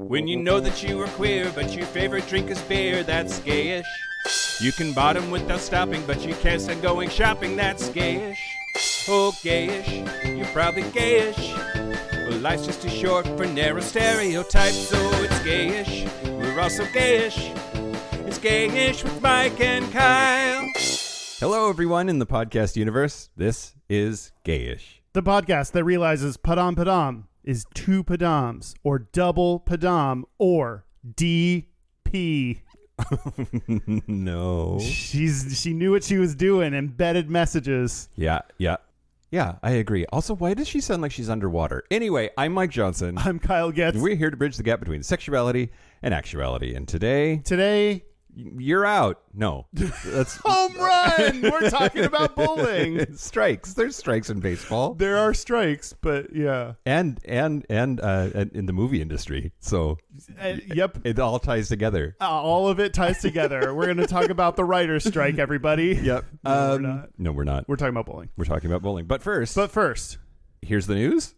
When you know that you are queer, but your favorite drink is beer, that's gayish. You can bottom without stopping, but you can't stand going shopping, that's gayish. Oh, gayish, you're probably gayish. Well, life's just too short for narrow stereotypes, so it's gayish. We're also gayish. It's Gayish with Mike and Kyle. Hello, everyone in the podcast universe. This is Gayish. The podcast that realizes padam padam is two padams, or double padam, or DP. No. She knew what she was doing. Embedded messages. Yeah, I agree. Also, why does she sound like she's underwater? Anyway, I'm Mike Johnson. I'm Kyle Getz. And we're here to bridge the gap between sexuality and actuality. And today, you're out. No. That's home run! We're talking about bowling. Strikes. There's strikes in baseball. There are strikes, but yeah. And in the movie industry. So yep. It all ties together. All of it ties together. We're going to talk about the writer's strike, everybody. Yep. No, we're not. No, we're not. We're talking about bowling. We're talking about bowling. But first, here's the news.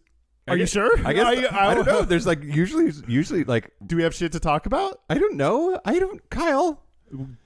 Are you sure? I guess I don't know. There's like usually like. Do we have shit to talk about? I don't know. Kyle.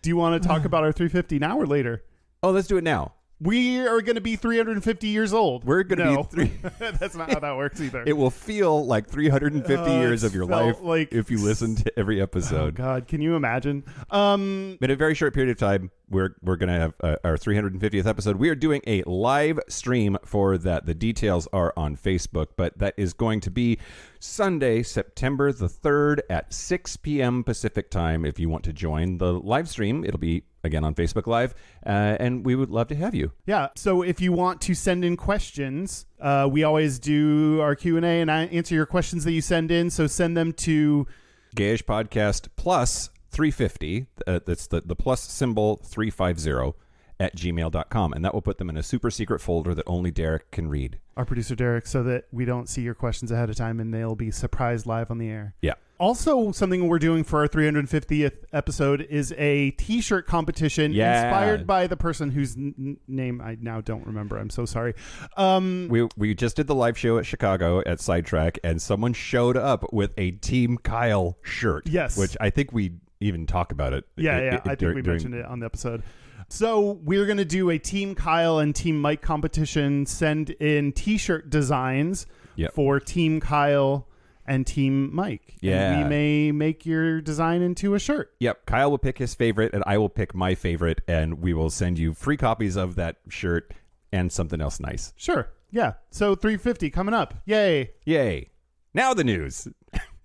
Do you want to talk about our 350 now or later? Oh, let's do it now. We are going to be 350 years old. We're going to be That's not how that works either. It will feel like 350 years of your life if you listen to every episode. Oh, God. Can you imagine? In a very short period of time, we're going to have our 350th episode. We are doing a live stream for that. The details are on Facebook, but that is going to be Sunday, September the 3rd at 6 p.m. Pacific time. If you want to join the live stream, it'll be again on Facebook Live, and we would love to have you. Yeah, so if you want to send in questions, we always do our Q&A and I answer your questions that you send in, so send them to Gayish Podcast plus 350, that's the plus symbol 350 at gmail.com, and that will put them in a super secret folder that only Derek can read. Our producer Derek, so that we don't see your questions ahead of time and they'll be surprised live on the air. Yeah. Also, something we're doing for our 350th episode is a t-shirt competition inspired by the person whose name I now don't remember. I'm so sorry. We just did the live show at Chicago at Sidetrack, and someone showed up with a Team Kyle shirt. Yes. Which I think we even talk about it. Yeah. I think we mentioned it on the episode. So we're going to do a Team Kyle and Team Mike competition. Send in t-shirt designs for Team Kyle and Team Mike. Yeah. And we may make your design into a shirt. Yep. Kyle will pick his favorite and I will pick my favorite, and we will send you free copies of that shirt and something else nice. Sure. Yeah. So 350 coming up. Yay. Now the news.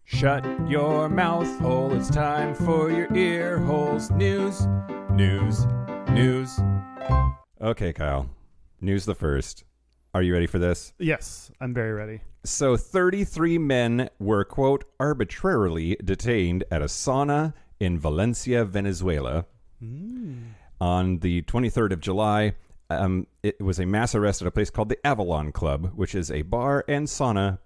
Shut your mouth hole. It's time for your ear holes. News. Okay, Kyle. News the first. Are you ready for this? Yes, I'm very ready. So 33 men were, quote, arbitrarily detained at a sauna in Valencia, Venezuela. On the 23rd of July. It was a mass arrest at a place called the Avalon Club, which is a bar and sauna,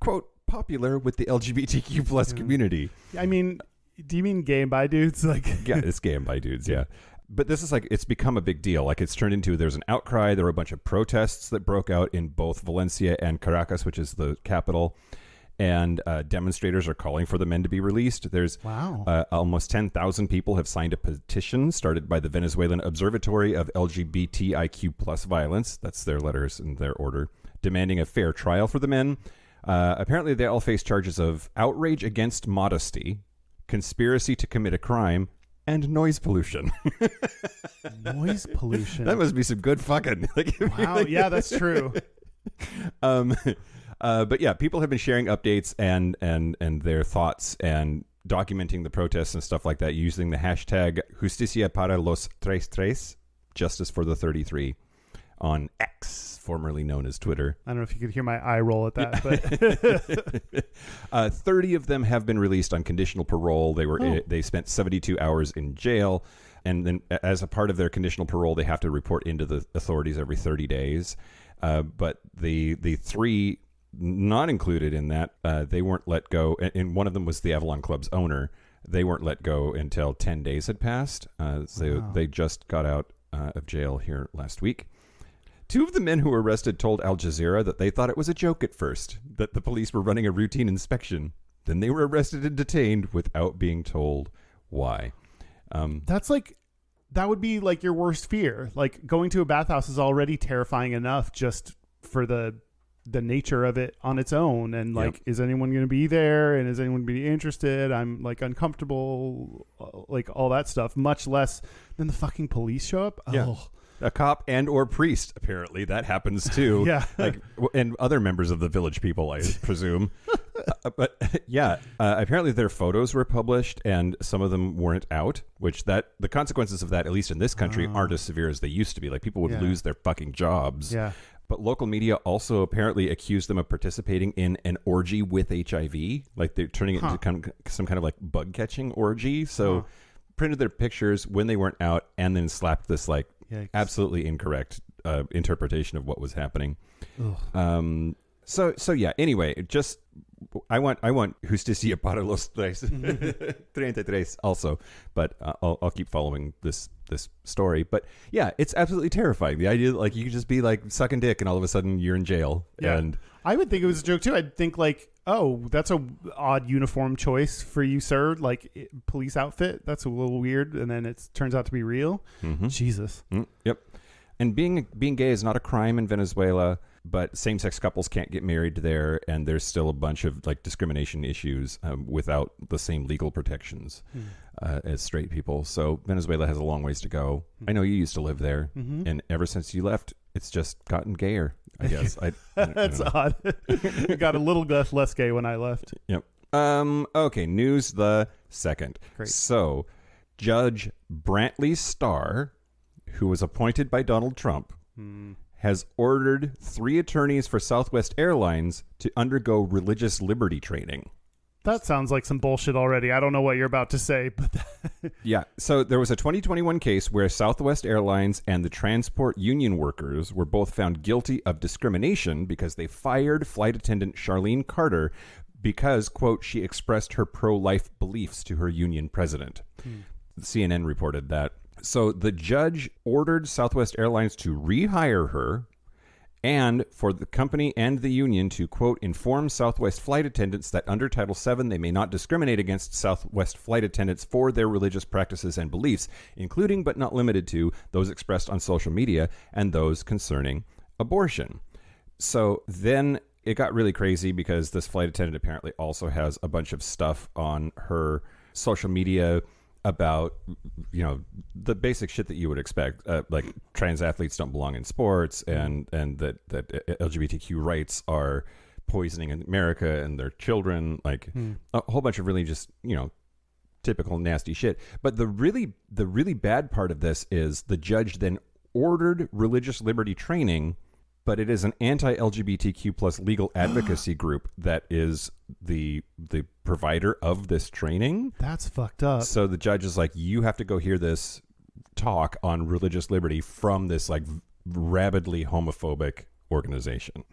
quote, popular with the LGBTQ plus community. I mean, do you mean gay and bi dudes? Yeah, it's gay and bi dudes, yeah. But this is it's become a big deal. It's turned into, there's an outcry. There were a bunch of protests that broke out in both Valencia and Caracas, which is the capital. And demonstrators are calling for the men to be released. There's almost 10,000 people have signed a petition started by the Venezuelan Observatory of LGBTIQ plus violence. That's their letters in their order, demanding a fair trial for the men. Apparently, they all face charges of outrage against modesty, conspiracy to commit a crime, and noise pollution. Noise pollution. That must be some good fucking. Wow. Yeah, that's true. But yeah, people have been sharing updates and their thoughts and documenting the protests and stuff like that using the hashtag Justicia para los 33, Justice for the 33, on X, formerly known as Twitter. I don't know if you could hear my eye roll at that, but 30 of them have been released on conditional parole. They spent 72 hours in jail, and then as a part of their conditional parole, they have to report into the authorities every 30 days. But the three not included in that, they weren't let go, and one of them was the Avalon Club's owner. They weren't let go until 10 days had passed. So they just got out of jail here last week. Two of the men who were arrested told Al Jazeera that they thought it was a joke at first, that the police were running a routine inspection. Then they were arrested and detained without being told why. That's like, that would be like your worst fear. Like going to a bathhouse is already terrifying enough just for the nature of it on its own. And like, is anyone going to be there? And is anyone going to be interested? I'm like uncomfortable, like all that stuff, much less than the fucking police show up. Yeah. Oh. A cop and or priest, apparently. That happens too. Yeah. Like, and other members of the village people, I presume. But yeah, apparently their photos were published and some of them weren't out, which the consequences of that, at least in this country, aren't as severe as they used to be. Like people would lose their fucking jobs. Yeah. But local media also apparently accused them of participating in an orgy with HIV. Like they're turning it into some kind of like bug catching orgy. So printed their pictures when they weren't out and then slapped this like absolutely incorrect interpretation of what was happening. So yeah, anyway, just I want Justicia para los 33 also, but I'll keep following this story. But yeah, it's absolutely terrifying. The idea that like you could just be like sucking dick and all of a sudden you're in jail. Yeah. And I would think it was a joke too. I'd think like, oh, that's a odd uniform choice for you, sir. Like police outfit. That's a little weird. And then it turns out to be real. Mm-hmm. Jesus. Yep. And being gay is not a crime in Venezuela, but same-sex couples can't get married there, and there's still a bunch of like discrimination issues without the same legal protections as straight people. So Venezuela has a long ways to go. I know you used to live there, and ever since you left, it's just gotten gayer, I guess. That's odd. It got a little less gay when I left. Yep. Okay, news the second. Great. So Judge Brantley Starr, who was appointed by Donald Trump, has ordered 3 attorneys for Southwest Airlines to undergo religious liberty training. That sounds like some bullshit already. I don't know what you're about to say, but yeah. So there was a 2021 case where Southwest Airlines and the transport union workers were both found guilty of discrimination because they fired flight attendant Charlene Carter because, quote, she expressed her pro-life beliefs to her union president. CNN reported that. So the judge ordered Southwest Airlines to rehire her and for the company and the union to, quote, inform Southwest flight attendants that under Title VII they may not discriminate against Southwest flight attendants for their religious practices and beliefs, including but not limited to those expressed on social media and those concerning abortion. So then it got really crazy because this flight attendant apparently also has a bunch of stuff on her social media about, you know, the basic shit that you would expect, like trans athletes don't belong in sports and that LGBTQ rights are poisoning America and their children, like a whole bunch of really just, you know, typical nasty shit. But the really bad part of this is the judge then ordered religious liberty training, but it is an anti-LGBTQ plus legal advocacy group that is the provider of this training. That's fucked up. So the judge is like, you have to go hear this talk on religious liberty from this like rabidly homophobic organization.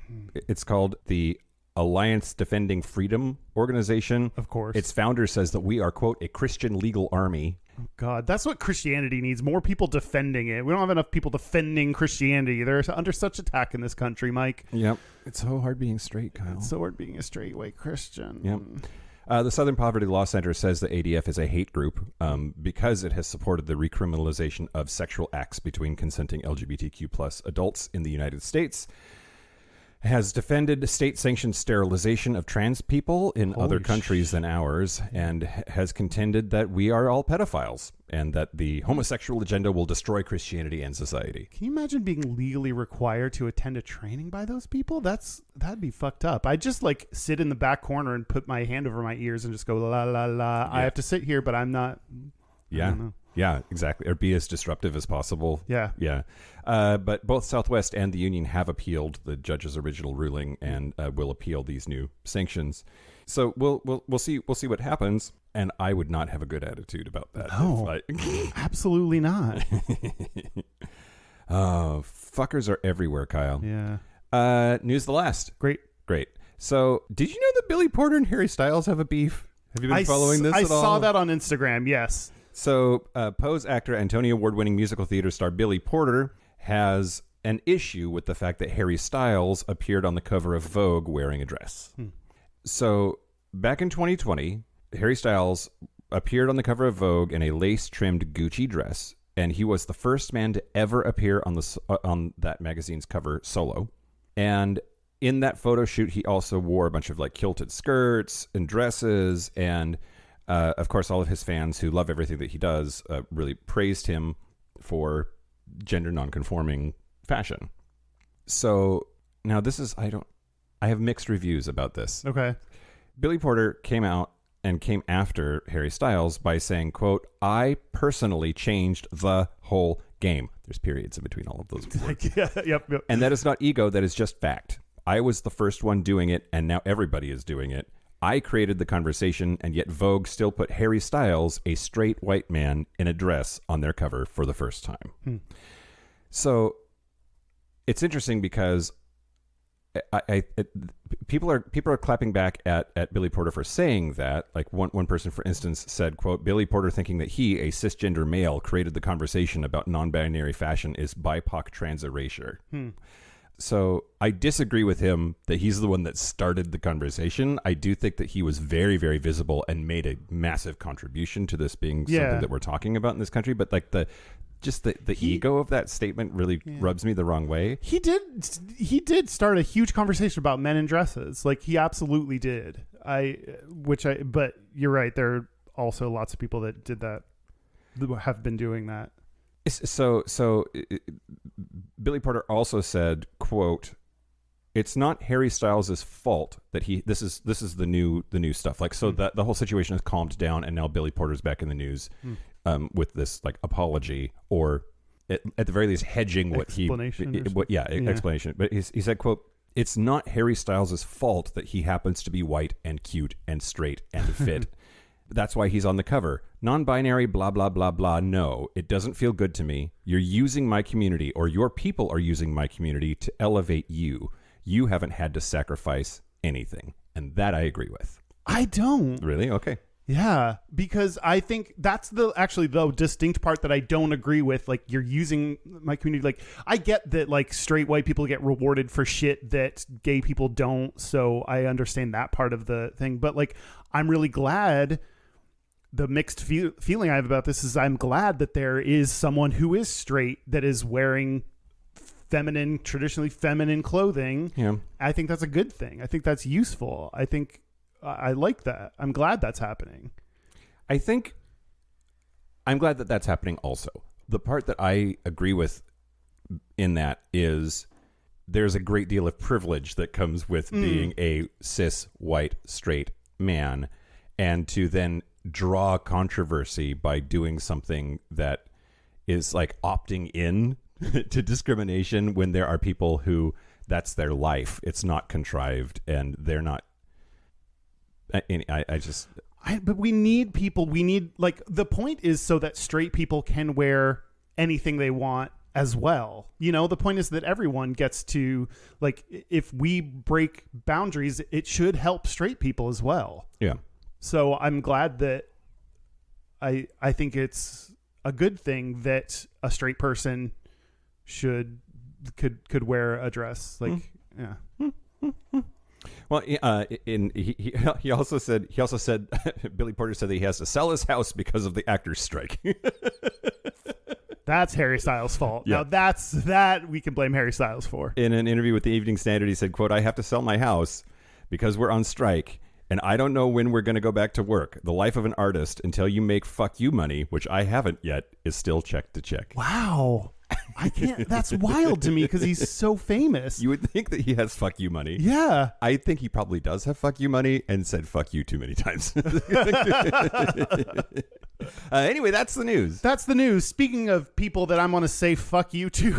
It's called the Alliance Defending Freedom Organization. Of course. Its founder says that we are, quote, a Christian legal army. Oh, God, that's what Christianity needs. More people defending it. We don't have enough people defending Christianity. They're under such attack in this country, Mike. Yep. It's so hard being straight, Kyle. It's so hard being a straight white Christian. Yep. The Southern Poverty Law Center says the ADF is a hate group because it has supported the recriminalization of sexual acts between consenting LGBTQ plus adults in the United States, has defended state-sanctioned sterilization of trans people in other countries than ours, and has contended that we are all pedophiles and that the homosexual agenda will destroy Christianity and society. Can you imagine being legally required to attend a training by those people? That'd be fucked up. I just like sit in the back corner and put my hand over my ears and just go la la la. Yeah. I have to sit here, but I'm not. Yeah. I don't know. Yeah, exactly. Or be as disruptive as possible. Yeah. Yeah. But both Southwest and the union have appealed the judge's original ruling and will appeal these new sanctions. So we'll see what happens. And I would not have a good attitude about that. No, absolutely not. Oh, fuckers are everywhere, Kyle. Yeah. News the last. Great. So did you know that Billy Porter and Harry Styles have a beef? Have you been following this at all? I saw that on Instagram, yes. So Pose actor and Tony Award-winning musical theater star Billy Porter has an issue with the fact that Harry Styles appeared on the cover of Vogue wearing a dress. So back in 2020, Harry Styles appeared on the cover of Vogue in a lace-trimmed Gucci dress, and he was the first man to ever appear on that magazine's cover solo. And in that photo shoot, he also wore a bunch of like kilted skirts and dresses, and of course, all of his fans who love everything that he does really praised him for gender nonconforming fashion. So now this is I have mixed reviews about this. Okay. Billy Porter came out and came after Harry Styles by saying, quote, "I personally changed the whole game." There's periods in between all of those words. Yep. And that is not ego, that is just fact. I was the first one doing it, and now everybody is doing it. I created the conversation, and yet Vogue still put Harry Styles, a straight white man, in a dress on their cover for the first time. So it's interesting because people are clapping back at Billy Porter for saying that. Like one person, for instance, said, quote, "Billy Porter thinking that he, a cisgender male, created the conversation about non-binary fashion is BIPOC trans erasure." So I disagree with him that he's the one that started the conversation. I do think that he was very, very visible and made a massive contribution to this being something that we're talking about in this country. But like the ego of that statement really rubs me the wrong way. He did start a huge conversation about men in dresses. Like he absolutely did. But you're right. There are also lots of people that did that, that have been doing that. So Billy Porter also said, quote, "It's not Harry Styles' fault that this is the new stuff." Like, so that the whole situation has calmed down, and now Billy Porter's back in the news with this like apology, or at the very least hedging what explanation. But he said, quote, "It's not Harry Styles' fault that he happens to be white and cute and straight and fit. That's why he's on the cover. Non-binary, blah, blah, blah, blah. No, it doesn't feel good to me. You're using my community, or your people are using my community to elevate you. You haven't had to sacrifice anything." And that I agree with. I don't. Really? Okay. Yeah, because I think that's the distinct part that I don't agree with. Like, you're using my community. Like, I get that like straight white people get rewarded for shit that gay people don't. So I understand that part of the thing. But like, I'm really glad. The mixed feeling I have about this is I'm glad that there is someone who is straight that is wearing traditionally feminine clothing. Yeah. I think that's a good thing. I think that's useful. I think I like that. I'm glad that's happening. I'm glad that that's happening also. The part that I agree with in that is there's a great deal of privilege that comes with being a cis, white, straight man, and to then draw controversy by doing something that is like opting in to discrimination when there are people who that's their life. It's not contrived, and they're not. But we need people. We need, like, the point is so that straight people can wear anything they want as well. You know, the point is that everyone gets to, like, if we break boundaries, it should help straight people as well. Yeah. So I'm glad that I think it's a good thing that a straight person could wear a dress. Like, yeah. Well, he also said Billy Porter said that he has to sell his house because of the actors' strike. That's Harry Styles' fault. Yeah. Now that we can blame Harry Styles for. In an interview with the Evening Standard, he said, quote, "I have to sell my house because we're on strike, and I don't know when we're going to go back to work. The life of an artist until you make fuck you money, which I haven't yet, is still check to check." Wow. I can't. That's wild to me because he's so famous. You would think that he has fuck you money. Yeah. I think he probably does have fuck you money and said fuck you too many times. Anyway, that's the news. That's the news. Speaking of people that I'm going to say fuck you to.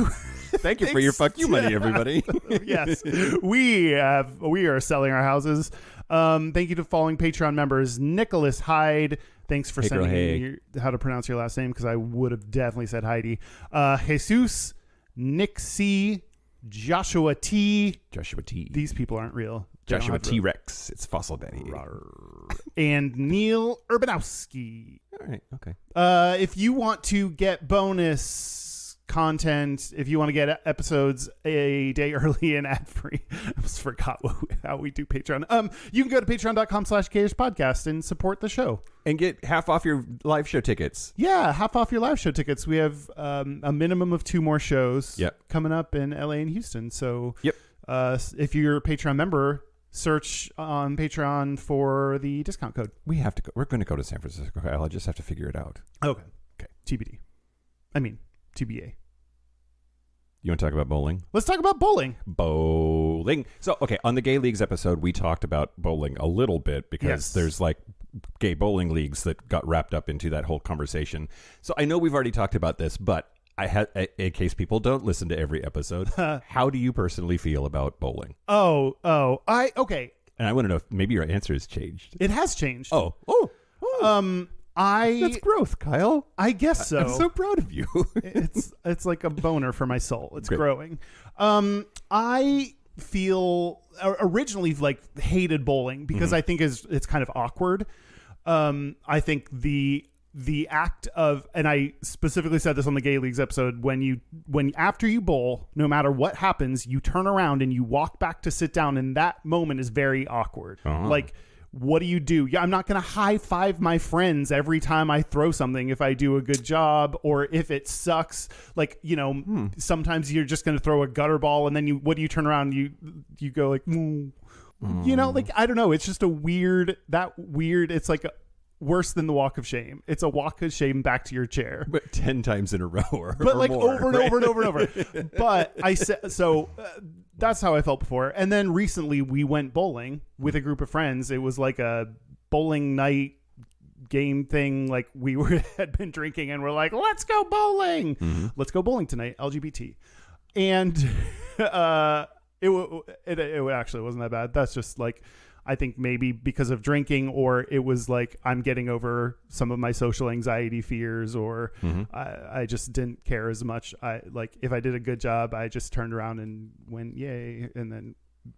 Thank you for your fuck you money, everybody. Yes. We are selling our houses. Thank you to following Patreon members: Nicholas Hyde. Thanks for sending me how to pronounce your last name, because I would have definitely said Heidi. Jesus, Nick C, Joshua T. These people aren't real. Joshua T-Rex. It's Fossil Daddy. And Neil Urbanowski. All right. Okay. If you want to get bonus content, if you want to get episodes a day early and ad-free, I almost forgot how we do Patreon. You can go to patreon.com/Gayish podcast and support the show. And get half off your live show tickets. Yeah, half off your live show tickets. We have a minimum of 2 more shows coming up in LA and Houston. So if you're a Patreon member, search on Patreon for the discount code. We're going to go to San Francisco. I'll just have to figure it out. Okay. TBD. I mean, TBA. You want to talk about bowling? Let's talk about bowling. Bowling. So, okay, on the Gay Leagues episode, we talked about bowling a little bit because there's like gay bowling leagues that got wrapped up into that whole conversation. So I know we've already talked about this, but I had, in case people don't listen to every episode, how do you personally feel about bowling? Okay. And I want to know if maybe your answer has changed. It has changed. That's growth, Kyle. I guess so. I'm so proud of you. It's like a boner for my soul. It's Great. growing. I feel originally like hated bowling because I think it's kind of awkward. I think the act of, and I specifically said this on the Gay Leagues episode, when after you bowl, no matter what happens, you turn around and you walk back to sit down, and that moment is very awkward. Like, what do you do? Yeah, I'm not going to high five my friends every time I throw something if I do a good job or if it sucks. Like, sometimes you're just going to throw a gutter ball and then what do you turn around? You go like, like, I don't know. It's just it's like worse than the walk of shame. It's a walk of shame back to your chair. But 10 times in a row but like more, over and over and over and over. But I said, so that's how I felt before. And then recently we went bowling with a group of friends. It was like a bowling night game thing. Like had been drinking and we're like, let's go bowling. Let's go bowling tonight. LGBT. And it actually wasn't that bad. That's just like, I think maybe because of drinking, or it was like I'm getting over some of my social anxiety fears, or I just didn't care as much. Like if I did a good job, I just turned around and went yay, and then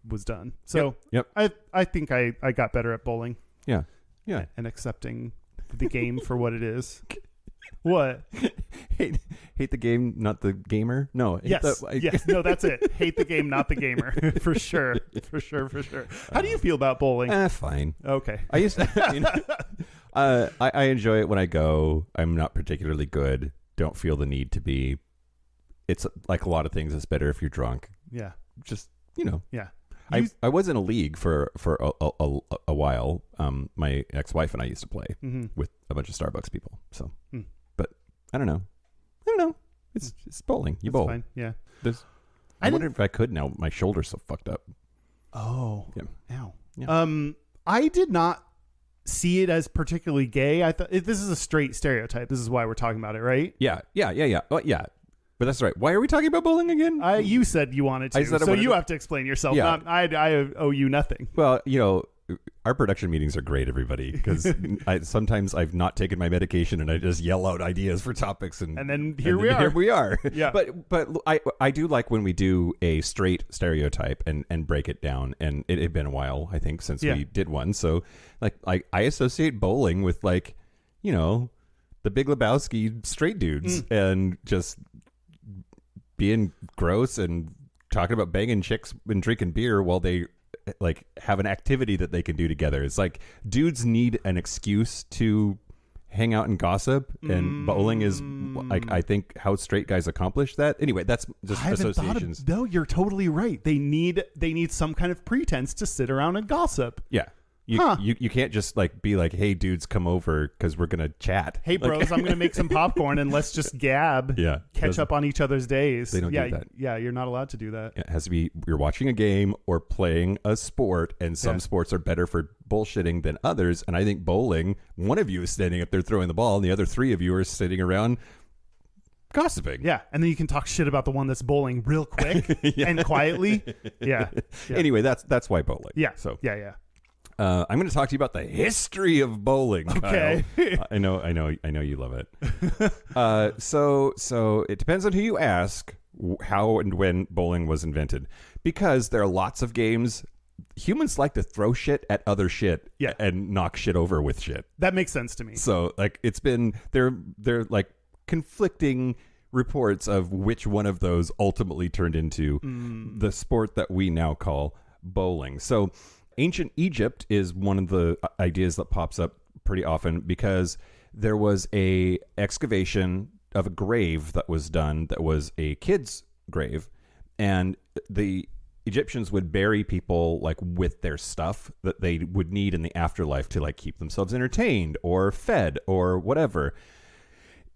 was done. So I think I got better at bowling. Yeah. And accepting the game for what it is. What? Hate the game, not the gamer? No. Yes. No, that's it. Hate the game, not the gamer. For sure. How do you feel about bowling? Fine. Okay. I used to, I enjoy it when I go. I'm not particularly good. Don't feel the need to be. It's like a lot of things. It's better if you're drunk. Yeah. Just, Yeah. I was in a league for a while. My ex-wife and I used to play with a bunch of Starbucks people. So, but I don't know. It's bowling. You bowl. Fine. Yeah. I wonder if I could now. My shoulder's so fucked up. Oh. Yeah. Ow. Yeah. I did not see it as particularly gay. I thought this is a straight stereotype. This is why we're talking about it, right? Yeah. Oh, yeah. But that's right. Why are we talking about bowling again? You said you wanted to, so you have to explain yourself. Yeah. I owe you nothing. Well, our production meetings are great, everybody, because sometimes I've not taken my medication and I just yell out ideas for topics, and then here we are. Yeah. But I do like when we do a straight stereotype and break it down, and it had been a while, I think, since we did one. So like I associate bowling with like, the Big Lebowski straight dudes and just being gross and talking about banging chicks and drinking beer while they like have an activity that they can do together. It's like dudes need an excuse to hang out and gossip, and bowling is like, I think, how straight guys accomplish that. Anyway, that's just associations. No, you're totally right. They need some kind of pretense to sit around and gossip. Yeah. You can't just like be like, hey dudes, come over because we're gonna chat. Hey bros, I'm gonna make some popcorn and let's just gab. Yeah, catch up on each other's days. They don't do that. Yeah, you're not allowed to do that. It has to be you're watching a game or playing a sport, and some sports are better for bullshitting than others. And I think bowling, one of you is standing up there throwing the ball, and the other 3 of you are sitting around gossiping. Yeah, and then you can talk shit about the one that's bowling real quick and quietly. Yeah. Anyway, that's why bowling. Yeah. So yeah. I'm going to talk to you about the history of bowling. Okay. Kyle. I know you love it. So it depends on who you ask how and when bowling was invented, because there are lots of games. Humans like to throw shit at other shit and knock shit over with shit. That makes sense to me. So like it's been they're like conflicting reports of which one of those ultimately turned into the sport that we now call bowling. So ancient Egypt is one of the ideas that pops up pretty often because there was a excavation of a grave that was done that was a kid's grave, and the Egyptians would bury people like with their stuff that they would need in the afterlife to like keep themselves entertained or fed or whatever.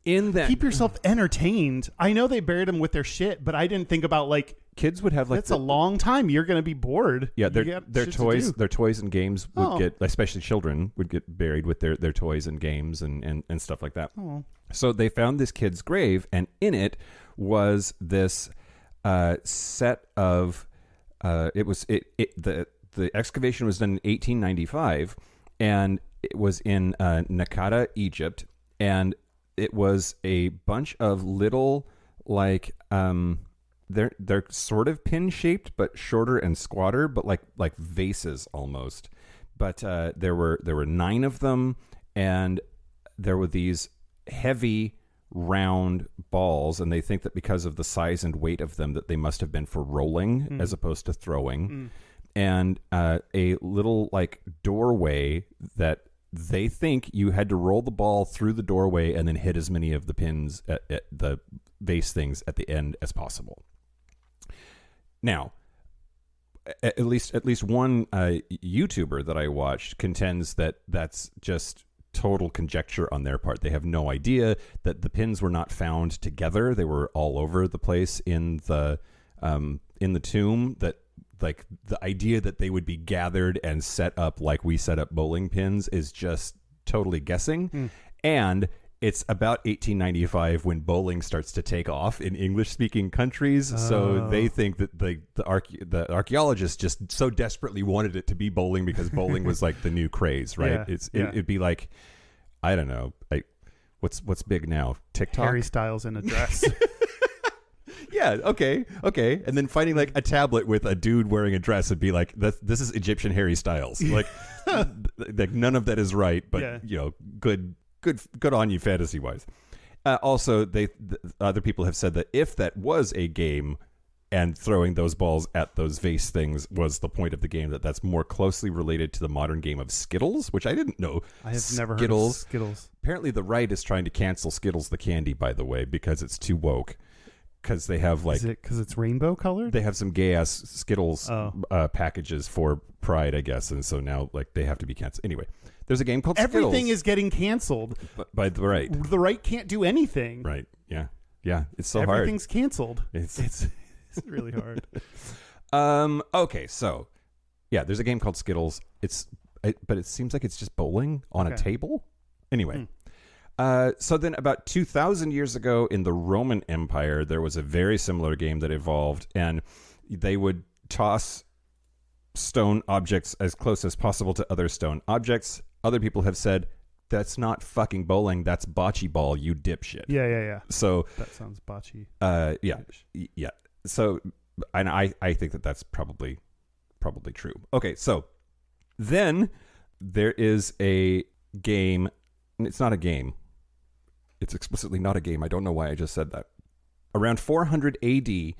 In that, keep yourself entertained. I know they buried them with their shit, but I didn't think about like kids would have like that's a long time. You're going to be bored. Yeah, their toys and games would get, especially children would get buried with their toys and games and stuff like that. Oh. So they found this kid's grave, and in it was this set of the excavation was done in 1895, and it was in Nakada, Egypt, and it was a bunch of little like they're sort of pin shaped but shorter and squatter, but like vases almost. But there were 9 of them, and there were these heavy round balls, and they think that because of the size and weight of them that they must have been for rolling as opposed to throwing. And a little like doorway that they think you had to roll the ball through the doorway and then hit as many of the pins at the vase things at the end as possible. Now, at least one YouTuber that I watched contends that that's just total conjecture on their part. They have no idea that the pins were not found together. They were all over the place in the tomb. That like the idea that they would be gathered and set up like we set up bowling pins is just totally guessing. And it's about 1895 when bowling starts to take off in English-speaking countries. So they think that the archaeologists just so desperately wanted it to be bowling because bowling was like the new craze, right? Yeah. It'd be like, I don't know, like what's big now? TikTok? Harry Styles in a dress. Yeah, okay. And then finding like a tablet with a dude wearing a dress would be like, this is Egyptian Harry Styles. Like, like none of that is right, but you know, good on you fantasy wise. Also, other people have said that if that was a game and throwing those balls at those vase things was the point of the game, that's more closely related to the modern game of Skittles, which I didn't know. I have never heard of Skittles. Apparently the right is trying to cancel Skittles the candy, by the way, because it's too woke. Because they have like... Is it because it's rainbow colored? They have some gay-ass Skittles packages for Pride, I guess, and so now like they have to be canceled. Anyway, there's a game called Skittles. Everything is getting canceled. By the right. The right can't do anything. Right, yeah. It's so Everything's canceled. It's really hard. Okay, so yeah, there's a game called Skittles. But it seems like it's just bowling on a table. Anyway, so then about 2,000 years ago in the Roman Empire, there was a very similar game that evolved, and they would toss stone objects as close as possible to other stone objects. Other people have said, that's not fucking bowling, that's bocce ball, you dipshit. Yeah. So that sounds bocce. Yeah. So, and I think that that's probably true. Okay, so then there is a game. It's not a game. It's explicitly not a game. I don't know why I just said that. Around 400 AD,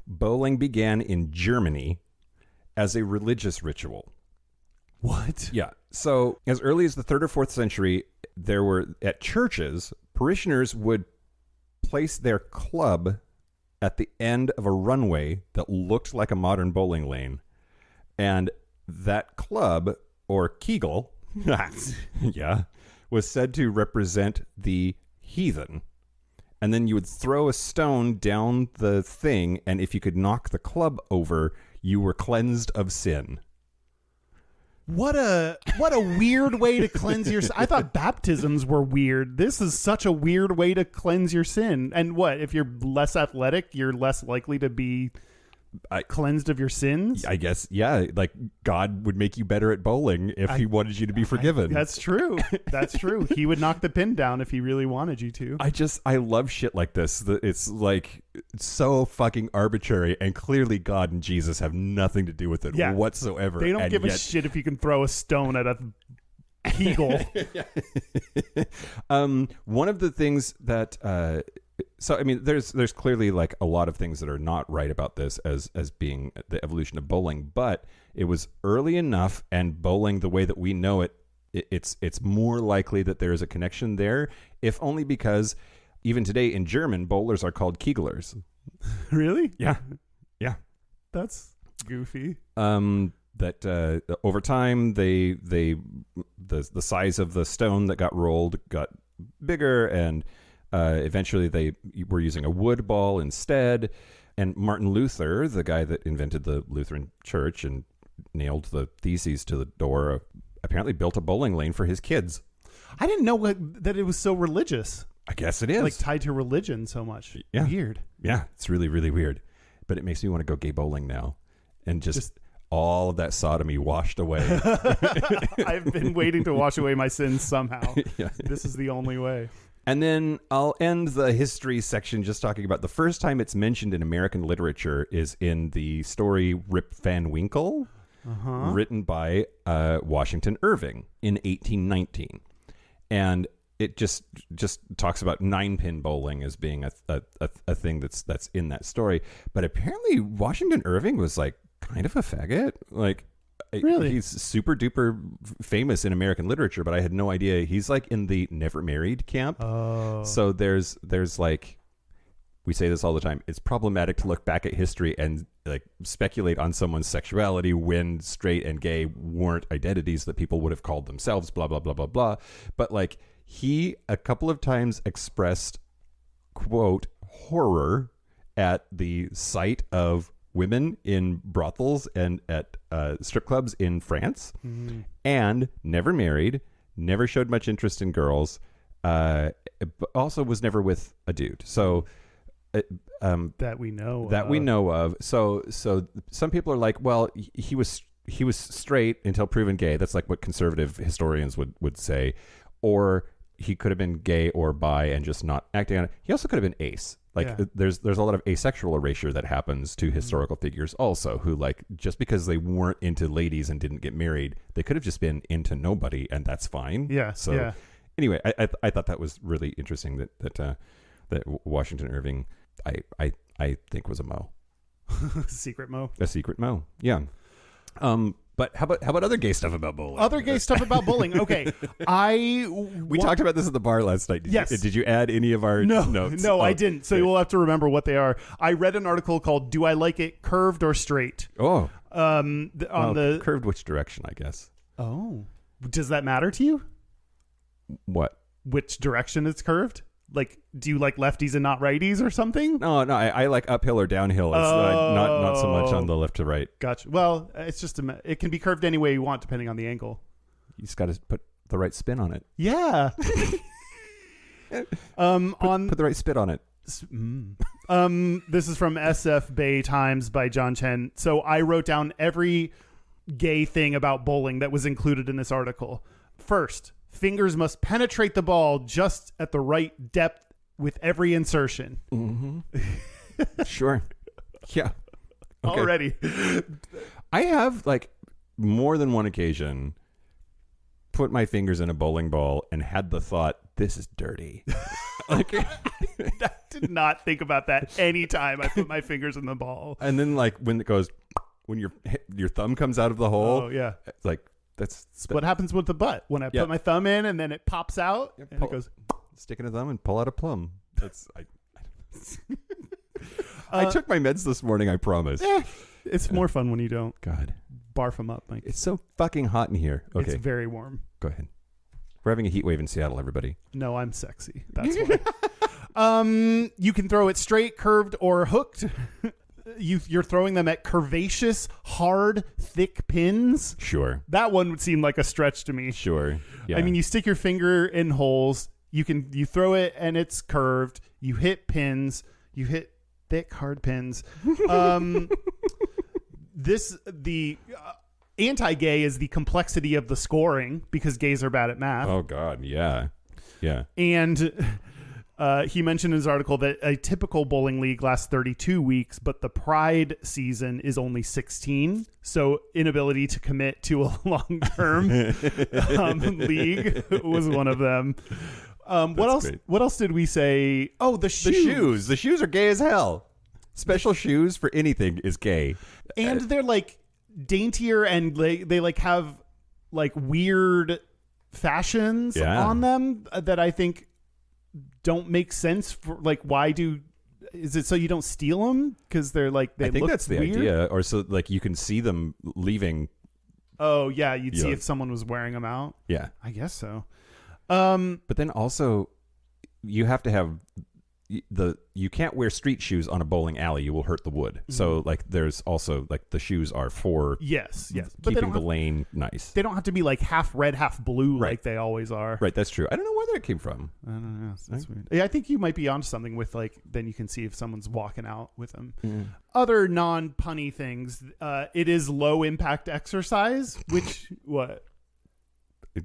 bowling began in Germany as a religious ritual. What? Yeah. So as early as the 3rd or 4th century, there were, at churches, parishioners would place their club at the end of a runway that looked like a modern bowling lane. And that club, or kegel, was said to represent the heathen. And then you would throw a stone down the thing, and if you could knock the club over, you were cleansed of sin. What a weird way to cleanse your sin. I thought baptisms were weird. This is such a weird way to cleanse your sin. And what, if you're less athletic, you're less likely to be cleansed of your sins? I guess, yeah. Like, God would make you better at bowling if he wanted you to be forgiven. That's true. That's true. He would knock the pin down if he really wanted you to. I love shit like this. It's like so fucking arbitrary, and clearly God and Jesus have nothing to do with it whatsoever. They don't give a shit if you can throw a stone at a kegel. One of the things that So I mean, there's clearly like a lot of things that are not right about this as being the evolution of bowling, but it was early enough, and bowling the way that we know it, it's more likely that there is a connection there, if only because even today in German, bowlers are called Kegelers. Really? Yeah. That's goofy. That over time the size of the stone that got rolled got bigger, and eventually they were using a wood ball instead. And Martin Luther, the guy that invented the Lutheran Church and nailed the theses to the door, apparently built a bowling lane for his kids. I didn't know that it was so religious. I guess it is. Like tied to religion so much. Yeah. Weird. Yeah, it's really, really weird. But it makes me want to go gay bowling now. And just all of that sodomy washed away. I've been waiting to wash away my sins somehow. Yeah. This is the only way. And then I'll end the history section just talking about the first time it's mentioned in American literature is in the story Rip Van Winkle, written by Washington Irving in 1819. And it just talks about 9-pin bowling as being a thing that's in that story. But apparently Washington Irving was like kind of a faggot. Like, really? He's super duper famous in American literature, but I had no idea. He's like in the never married camp. Oh. So there's like, we say this all the time, it's problematic to look back at history and like speculate on someone's sexuality when straight and gay weren't identities that people would have called themselves, blah, blah, blah, blah, blah. But like, he a couple of times expressed, quote, horror at the sight of women in brothels and at strip clubs in France, and never married, never showed much interest in girls, but also was never with a dude. So that we know of. So some people are like, well, he was straight until proven gay. That's like what conservative historians would say. Or he could have been gay or bi and just not acting on it. He also could have been ace. Like there's a lot of asexual erasure that happens to historical figures also, who like just because they weren't into ladies and didn't get married, they could have just been into nobody, and that's fine. Anyway, I thought that was really interesting that Washington Irving I think was a Mo. Secret Mo. A secret Mo. Yeah. But how about other gay stuff about bowling? Other gay stuff about bowling. Okay. We talked about this at the bar last night. Did you add any of our notes? No, I didn't. So you'll have to remember what they are. I read an article called "Do I Like It Curved or Straight?" Oh. The curved which direction, I guess. Oh. Does that matter to you? What? Which direction it's curved? Like, do you like lefties and not righties or something? No, I like uphill or downhill. It's not so much on the left to right. Gotcha. Well, it's just it can be curved any way you want depending on the angle. You just got to put the right spin on it. Yeah. Put the right spit on it. This is from SF Bay Times by John Chen. So I wrote down every gay thing about bowling that was included in this article. First, fingers must penetrate the ball just at the right depth with every insertion. Mm-hmm. Sure. Yeah. Okay. Already. I have like more than one occasion put my fingers in a bowling ball and had the thought, this is dirty. Like, I did not think about that any time I put my fingers in the ball. And then like when your thumb comes out of the hole. Oh yeah. Like that's what happens with the butt when I put my thumb in and then it pops out and it goes stick in a thumb and pull out a plum. That's I took my meds this morning, I promise. It's more fun when you don't. God. Barf them up, Mike. It's so fucking hot in here. Okay. It's very warm. Go ahead. We're having a heat wave in Seattle, everybody. No, I'm sexy. That's why. You can throw it straight, curved, or hooked. You're throwing them at curvaceous, hard, thick pins. Sure. That one would seem like a stretch to me. Sure. Yeah. I mean, you stick your finger in holes. You throw it and it's curved. You hit pins. You hit thick, hard pins. The anti-gay is the complexity of the scoring because gays are bad at math. Oh God, yeah. And he mentioned in his article that a typical bowling league lasts 32 weeks, but the Pride season is only 16. So inability to commit to a long-term league was one of them. What else? Great. What else did we say? Oh, the shoes. The shoes are gay as hell. Special shoes for anything is gay. And they're like daintier and they like have like weird fashions on them that I think don't make sense for like is it so you don't steal them because they're like they I think look that's the weird? idea, or so like you can see them leaving. Oh yeah, you'd see if someone was wearing them out. Yeah, I guess so. But then also you have to have you can't wear street shoes on a bowling alley. You will hurt the wood. Mm-hmm. So like there's also like the shoes are for yes, keeping the lane nice. They don't have to be like half red, half blue like they always are. Right, that's true. I don't know where that came from. I don't know. That's weird. Yeah, I think you might be onto something with like then you can see if someone's walking out with them. Mm. Other non-punny things. It is low impact exercise, which what?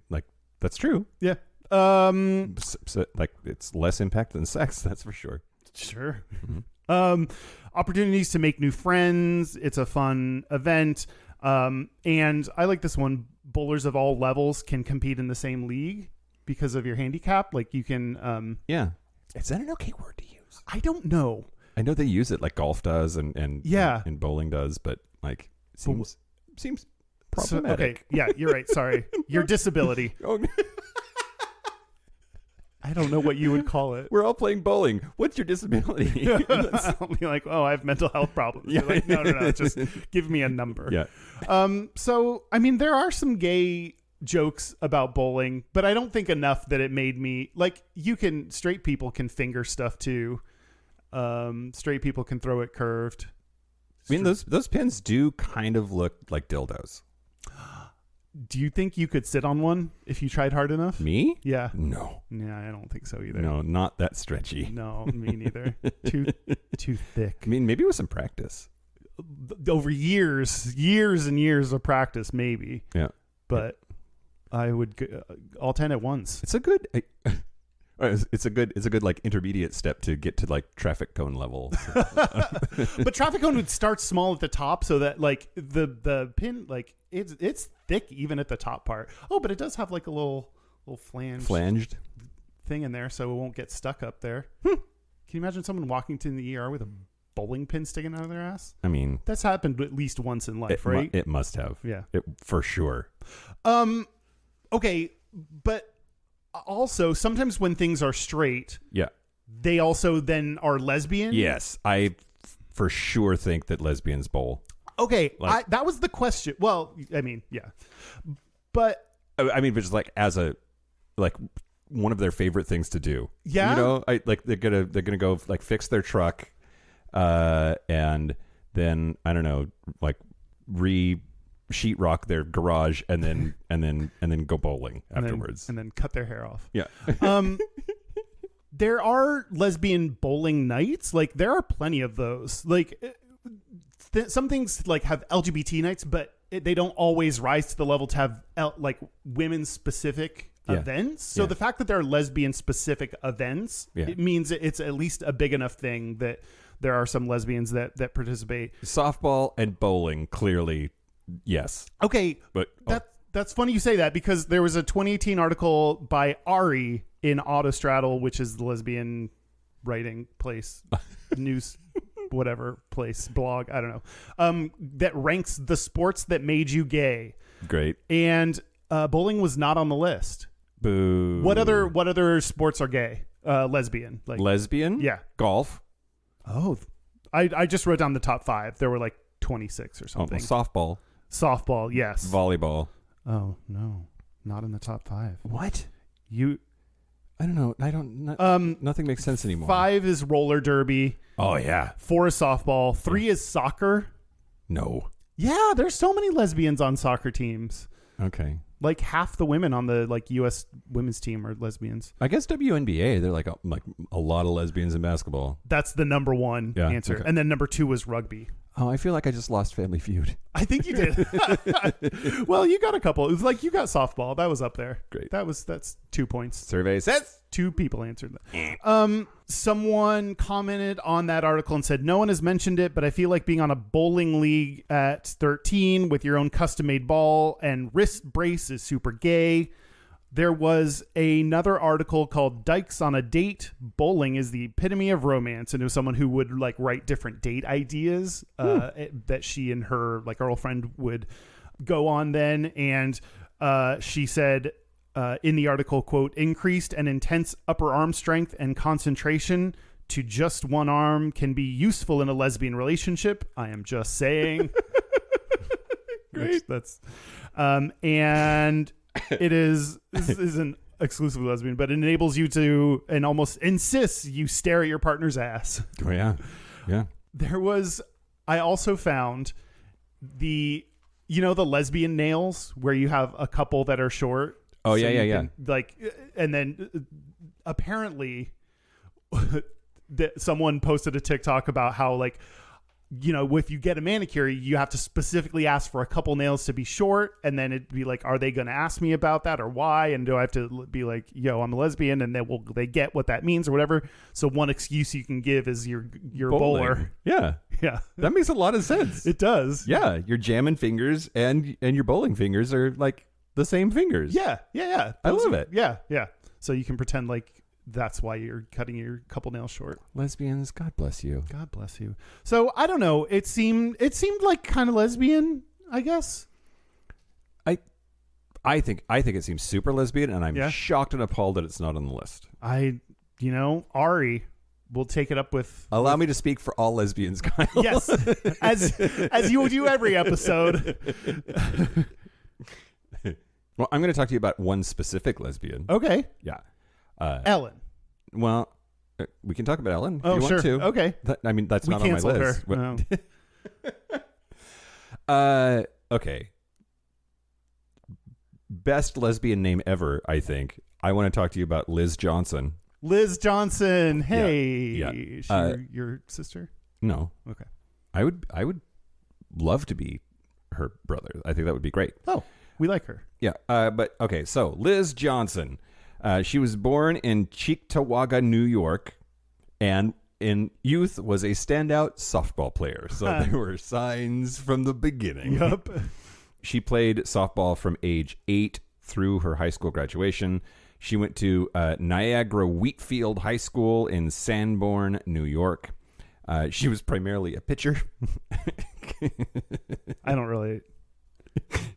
Like that's true. Yeah. So, like it's less impact than sex, that's for sure. Sure. Mm-hmm. Opportunities to make new friends. It's a fun event. And I like this one. Bowlers of all levels can compete in the same league because of your handicap. Like you can. Yeah. Is that an okay word to use? I don't know. I know they use it like golf does and bowling does, but like seems problematic. Okay. Yeah, you're right. Sorry. Your disability. I don't know what you would call it. We're all playing bowling. What's your disability? I'll be like, oh, I have mental health problems. Yeah. Like, no. Just give me a number. Yeah. So, I mean, there are some gay jokes about bowling, but I don't think enough that it made me like straight people can finger stuff too. Straight people can throw it curved. I mean, those pins do kind of look like dildos. Do you think you could sit on one if you tried hard enough? Me? Yeah. No. Yeah, I don't think so either. No, not that stretchy. No, me neither. Too thick. I mean, maybe with some practice. Over years and years of practice, maybe. Yeah. But I would all 10 at once. It's a good. It's a good like intermediate step to get to like traffic cone level. But traffic cone would start small at the top so that like the pin like it's thick even at the top part. Oh, but it does have like a little flanged thing in there so it won't get stuck up there. Can you imagine someone walking to the ER with a bowling pin sticking out of their ass? I mean, that's happened at least once in life, right? It must have. Yeah. For sure. Okay, but also sometimes when things are straight, they also then are lesbian. Yes, I for sure think that lesbians bowl. Okay, that was the question. Well, I mean, yeah, but I mean, but just like as a like one of their favorite things to do. Yeah, you know, they're gonna go like fix their truck, and then I don't know, like sheetrock their garage and then go bowling afterwards and then cut their hair off. Yeah. There are lesbian bowling nights. Like there are plenty of those. Like some things like have LGBT nights, but they don't always rise to the level to have like women specific events. So the fact that there are lesbian specific events, it means it's at least a big enough thing that there are some lesbians that participate. Softball and bowling clearly. Yes. Okay. But that's funny you say that because there was a 2018 article by Ari in Autostraddle, which is the lesbian writing place, news, whatever place, blog, I don't know, that ranks the sports that made you gay. Great. And bowling was not on the list. Boo. What other sports are gay? Lesbian. Like lesbian? Yeah. Golf. Oh, I just wrote down the top 5. There were like 26 or something. Softball, yes. Volleyball. Oh, no. Not in the top 5. What? I don't know. Nothing makes sense anymore. 5 is roller derby. Oh, yeah. 4 is softball. 3 is soccer. No. Yeah, there's so many lesbians on soccer teams. Okay. Like half the women on the like U.S. women's team are lesbians. I guess WNBA, they're like a lot of lesbians in basketball. That's the number 1 answer. Okay. And then number 2 was rugby. Oh, I feel like I just lost Family Feud. I think you did. Well, you got a couple. It was like you got softball. That was up there. Great. That's 2 points. Survey says 2 people answered that. Someone commented on that article and said, no one has mentioned it, but I feel like being on a bowling league at 13 with your own custom-made ball and wrist brace is super gay. There was another article called Dykes on a Date. Bowling is the epitome of romance. And it was someone who would like write different date ideas that she and her like girlfriend would go on then. And she said in the article, quote, increased and intense upper arm strength and concentration to just one arm can be useful in a lesbian relationship. I am just saying. Great. That's and this isn't exclusively lesbian, but it enables you to and almost insists you stare at your partner's ass. Oh yeah. Yeah. I also found the lesbian nails where you have a couple that are short. Oh yeah. Like, and then apparently someone posted a TikTok about how like, if you get a manicure, you have to specifically ask for a couple nails to be short. And then it'd be like, are they going to ask me about that or why? And do I have to be like, yo, I'm a lesbian? And then they get what that means or whatever. So one excuse you can give is you're a bowler. Yeah. Yeah. That makes a lot of sense. It does. Yeah. Your jamming fingers and your bowling fingers are like the same fingers. Yeah. I love it. Yeah. So you can pretend like that's why you're cutting your couple nails short. Lesbians, God bless you. God bless you. So I don't know. It seemed like kind of lesbian, I guess. I think it seems super lesbian, and I'm shocked and appalled that it's not on the list. Ari will take it up with. Allow me to speak for all lesbians, Kyle. Yes, as you do every episode. Well, I'm going to talk to you about one specific lesbian. Okay. Yeah. Ellen. Well, we can talk about Ellen if you sure. want to. Okay. That's we not on my list. Her. Okay. Best lesbian name ever, I think. I want to talk to you about Liz Johnson. Liz Johnson. Hey. Yeah. Is she your sister? No. Okay. I would love to be her brother. I think that would be great. Oh, we like her. Yeah. But okay. So Liz Johnson. She was born in Cheektowaga, New York, and in youth was a standout softball player. So there were signs from the beginning. Yup. She played softball from age 8 through her high school graduation. She went to Niagara Wheatfield High School in Sanborn, New York. She was primarily a pitcher. I don't really.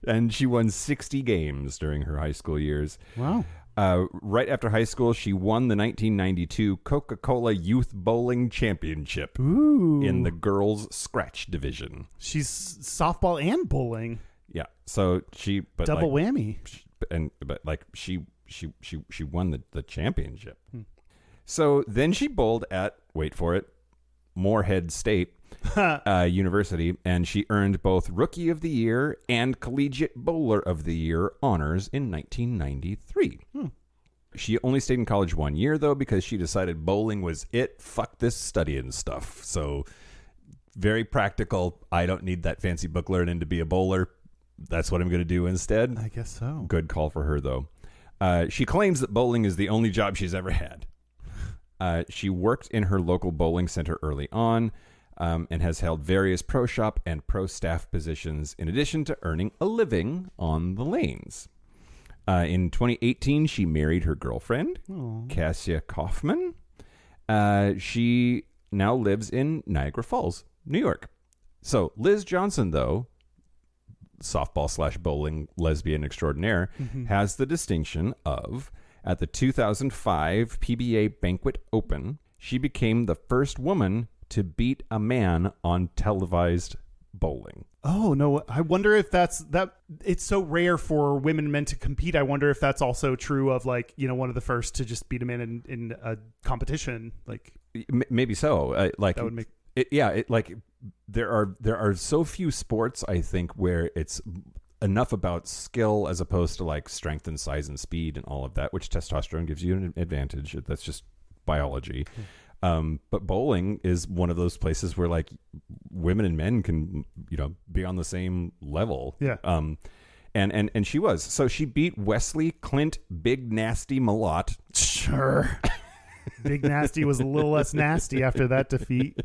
And she won 60 games during her high school years. Wow. Right after high school, she won the 1992 Coca-Cola Youth Bowling Championship in the girls' scratch division. She's softball and bowling. Yeah, so double whammy. She won the championship. So then she bowled at, wait for it, Morehead State University, and she earned both Rookie of the Year and Collegiate Bowler of the Year honors in 1993. She only stayed in college 1 year, though, because she decided bowling was it. Fuck this studying stuff. So very practical. I don't need that fancy book learning to be a bowler. That's what I'm going to do instead. I guess so. Good call for her, though. She claims that bowling is the only job she's ever had. She worked in her local bowling center early on and has held various pro shop and pro staff positions in addition to earning a living on the lanes. In 2018, she married her girlfriend, Cassia Kaufman. She now lives in Niagara Falls, New York. So Liz Johnson, though, softball/bowling lesbian extraordinaire, has the distinction of, at the 2005 PBA Banquet Open, she became the first woman to beat a man on televised bowling. Oh, no. I wonder if that's it's so rare for women and men to compete. I wonder if that's also true of one of the first to just beat a man in a competition. Maybe so. That would make there are so few sports, I think, where it's enough about skill as opposed to strength and size and speed and all of that, which testosterone gives you an advantage. That's just biology. But bowling is one of those places where women and men can, be on the same level. Yeah. And she was. So she beat Wesley Clint Big Nasty Malott. Sure. Big Nasty was a little less nasty after that defeat.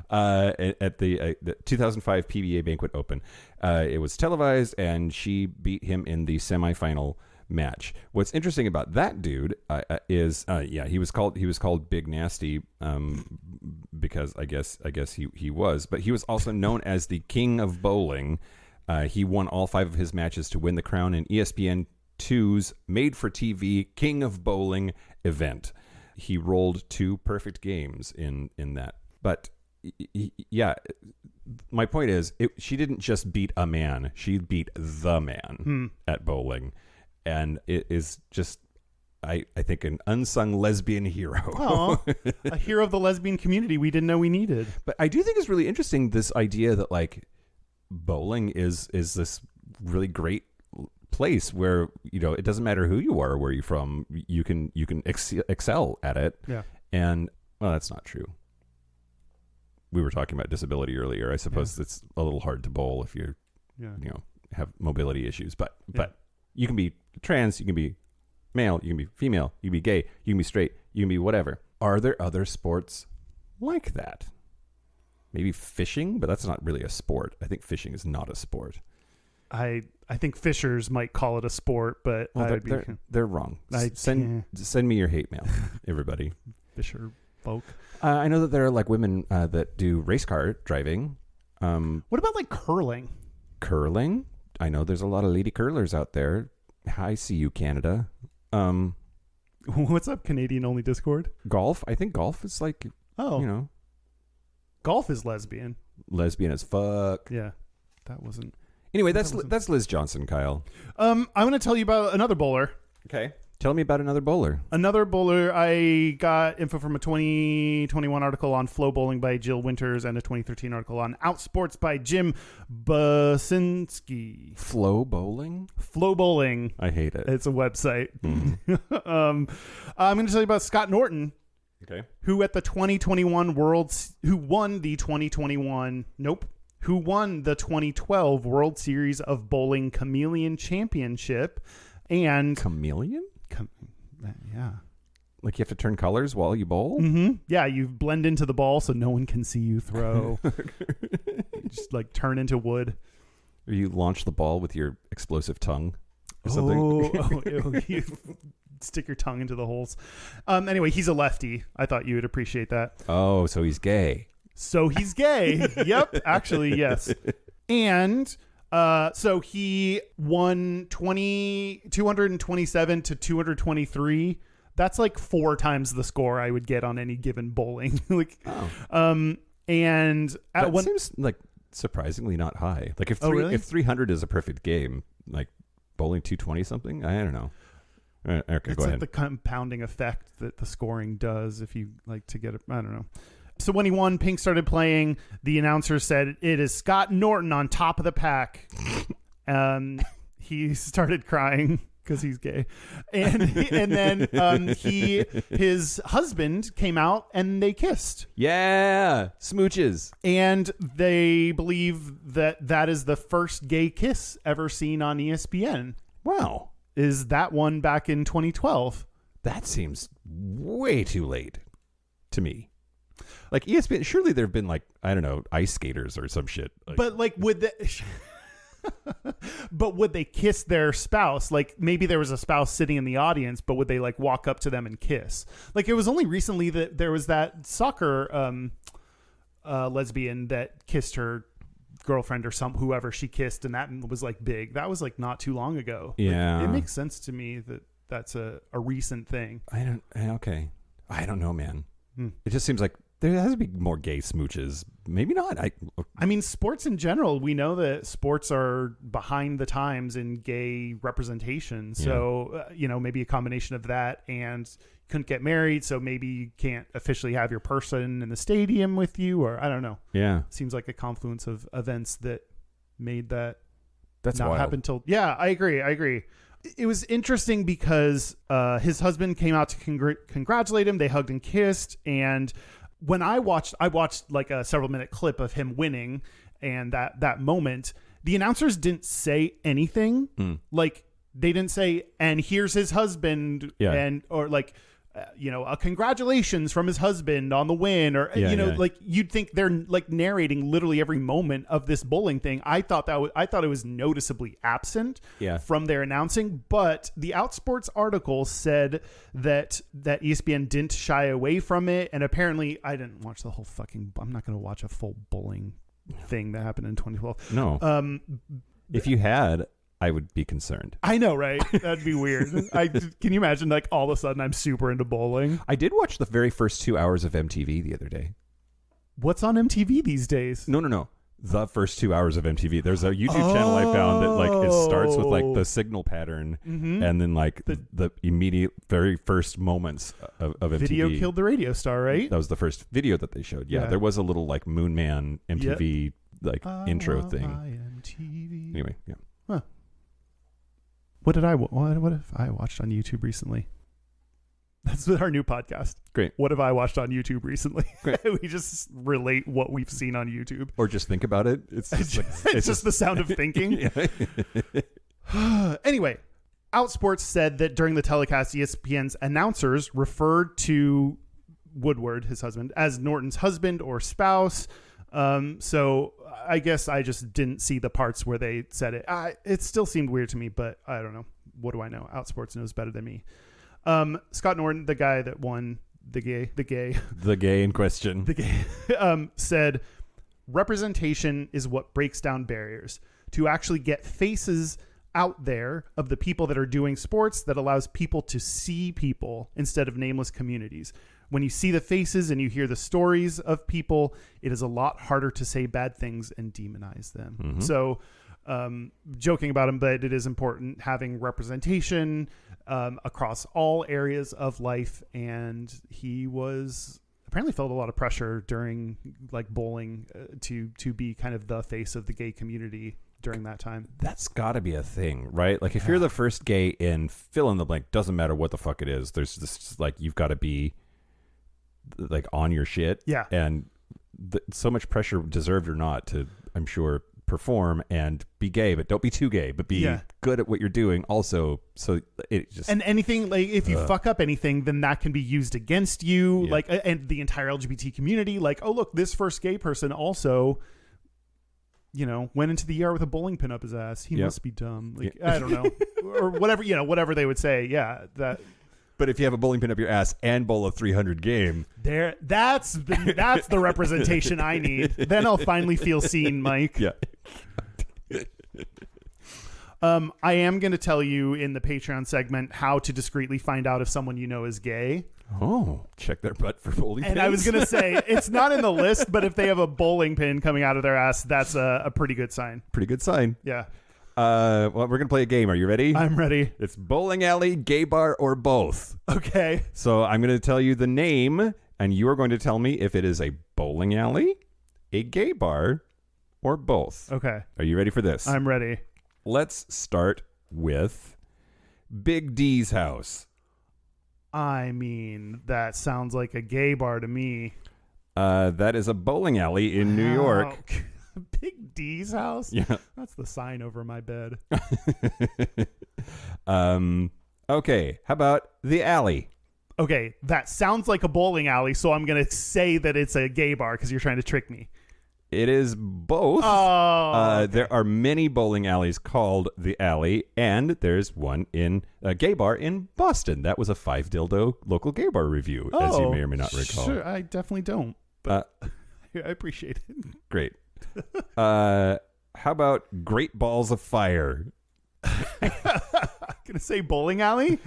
At the 2005 PBA Banquet Open. It was televised, and she beat him in the semifinal match. What's interesting about that dude is he was called Big Nasty because I guess he was, but he was also known as the King of Bowling. He won all 5 of his matches to win the crown in ESPN2's made-for-TV King of Bowling event. He rolled 2 perfect games in that. But yeah, my point is, she didn't just beat a man; she beat the man at bowling, and it is just, I think, an unsung lesbian hero. Aww, a hero of the lesbian community we didn't know we needed. But I do think it's really interesting, this idea that like bowling is this really great place where, you know, it doesn't matter who you are, where you're from, you can excel at it. Yeah. And well, that's not true. We were talking about disability earlier. I suppose it's a little hard to bowl if you're, you know, have mobility issues. But you can be trans, you can be male, you can be female, you can be gay, you can be straight, you can be whatever. Are there other sports like that? Maybe fishing, but that's not really a sport. I think fishing is not a sport. I think fishers might call it a sport, but they're wrong. Send me your hate mail, everybody. Fisher folk. I know that there are like women that do race car driving. What about like curling? Curling? I know there's a lot of lady curlers out there. I see you, Canada. What's up, Canadian only Discord? Golf? I think golf is like, you know. Golf is lesbian. Lesbian as fuck. Yeah. That wasn't. Anyway, that's Liz Johnson, Kyle. I'm going to tell you about another bowler. Okay. Tell me about another bowler. Another bowler. I got info from a 2021 article on Flow Bowling by Jill Winters and a 2013 article on Outsports by Jim Basinski. Flow Bowling? Flow Bowling. I hate it. It's a website. I'm going to tell you about Scott Norton. Okay. Who won the 2012 World Series of Bowling Chameleon Championship. And chameleon? Yeah. Like you have to turn colors while you bowl? Mm-hmm. Yeah, you blend into the ball so no one can see you throw. Just like turn into wood. Or you launch the ball with your explosive tongue or something. You stick your tongue into the holes. Anyway, he's a lefty. I thought you would appreciate that. Oh, so he's gay. Yep, actually, yes. And so he won 227 to 223. That's like 4 times the score I would get on any given bowling. And that seems like surprisingly not high. Like if 300 is a perfect game, like bowling 220 something, I don't know. Okay, it's go ahead. The compounding effect that the scoring does if you like to get it. I don't know. So when he won, Pink started playing. The announcer said, "It is Scott Norton on top of the pack." He started crying because he's gay, and then his husband came out and they kissed. Yeah, smooches. And they believe that is the first gay kiss ever seen on ESPN. Wow. Is that one back in 2012? That seems way too late to me. Like ESPN, surely there have been like, I don't know, ice skaters or some shit. But like would they kiss their spouse? Like maybe there was a spouse sitting in the audience, but would they like walk up to them and kiss? Like it was only recently that there was that soccer lesbian that kissed her girlfriend or whoever she kissed, and that was like big. That was like not too long ago. Yeah. Like, it makes sense to me that that's a recent thing. I don't know, man. It just seems like there has to be more gay smooches. Maybe not. I mean, sports in general, we know that sports are behind the times in gay representation. So, maybe a combination of that, and couldn't get married, so maybe you can't officially have your person in the stadium with you, or I don't know. Yeah. Seems like a confluence of events that made that not happen till. Yeah, I agree. It was interesting because his husband came out to congratulate him. They hugged and kissed, and when I watched like a several minute clip of him winning, and that moment, the announcers didn't say anything. Like they didn't say, "And here's his husband," congratulations from his husband on the win, or like you'd think they're like narrating literally every moment of this bowling thing. I thought it was noticeably absent from their announcing, but the Outsports article said that ESPN didn't shy away from it, and apparently I didn't watch the whole fucking. I'm not going to watch a full bowling thing that happened in 2012. No. If you had, I would be concerned. I know, right? That'd be weird. Can you imagine, like, all of a sudden I'm super into bowling? I did watch the very first 2 hours of MTV the other day. What's on MTV these days? No. The first 2 hours of MTV. There's a YouTube channel I found that, like, it starts with, like, the signal pattern and then, like, the immediate very first moments of MTV. Video killed the radio star, right? That was the first video that they showed. Yeah. There was a little, like, Moon Man MTV, like, intro thing. MTV. Anyway, yeah. Huh. What have I watched on YouTube recently? That's our new podcast. Great. What have I watched on YouTube recently? Great. We just relate what we've seen on YouTube. Or just think about it. It's just the sound of thinking. Anyway, Outsports said that during the telecast, ESPN's announcers referred to Woodward, his husband, as Norton's husband or spouse. So I guess I just didn't see the parts where they said it. It still seemed weird to me, but I don't know. What do I know? Outsports knows better than me. Scott Norton, the guy that won the gay in question, said representation is what breaks down barriers to actually get faces out there of the people that are doing sports that allows people to see people instead of nameless communities. When you see the faces and you hear the stories of people, it is a lot harder to say bad things and demonize them. Mm-hmm. So, joking about him, but it is important having representation across all areas of life. And he apparently felt a lot of pressure during like bowling to be kind of the face of the gay community during that time. That's got to be a thing, right? Like if you're the first gay in fill in the blank, doesn't matter what the fuck it is. There's this like you've got to be like on your shit, and so much pressure, deserved or not, to I'm sure perform and be gay, but don't be too gay, but be good at what you're doing also. So it just, and anything like if you fuck up anything, then that can be used against you, like, and the entire LGBT community, like, oh look, this first gay person also went into the ER with a bowling pin up his ass, he must be dumb, like I don't know, or whatever, whatever they would say. That. But if you have a bowling pin up your ass and bowl a 300 game, that's the representation I need. Then I'll finally feel seen, Mike. Yeah. I am going to tell you in the Patreon segment how to discreetly find out if someone you know is gay. Oh, check their butt for bowling pins. And I was going to say, it's not in the list, but if they have a bowling pin coming out of their ass, that's a pretty good sign. Pretty good sign. Yeah. Well, we're going to play a game. Are you ready? I'm ready. It's bowling alley, gay bar, or both. Okay. So I'm going to tell you the name, and you are going to tell me if it is a bowling alley, a gay bar, or both. Okay. Are you ready for this? I'm ready. Let's start with Big D's house. I mean, that sounds like a gay bar to me. That is a bowling alley in New York. Big D's house? Yeah. That's the sign over my bed. Okay. How about the alley? Okay. That sounds like a bowling alley, so I'm going to say that it's a gay bar because you're trying to trick me. It is both. Oh. Okay. There are many bowling alleys called the Alley, and there's one in a gay bar in Boston. That was a 5 dildo local gay bar review, as you may or may not recall. Sure, I definitely don't, but I appreciate it. Great. How about Great Balls of Fire? I'm gonna say bowling alley.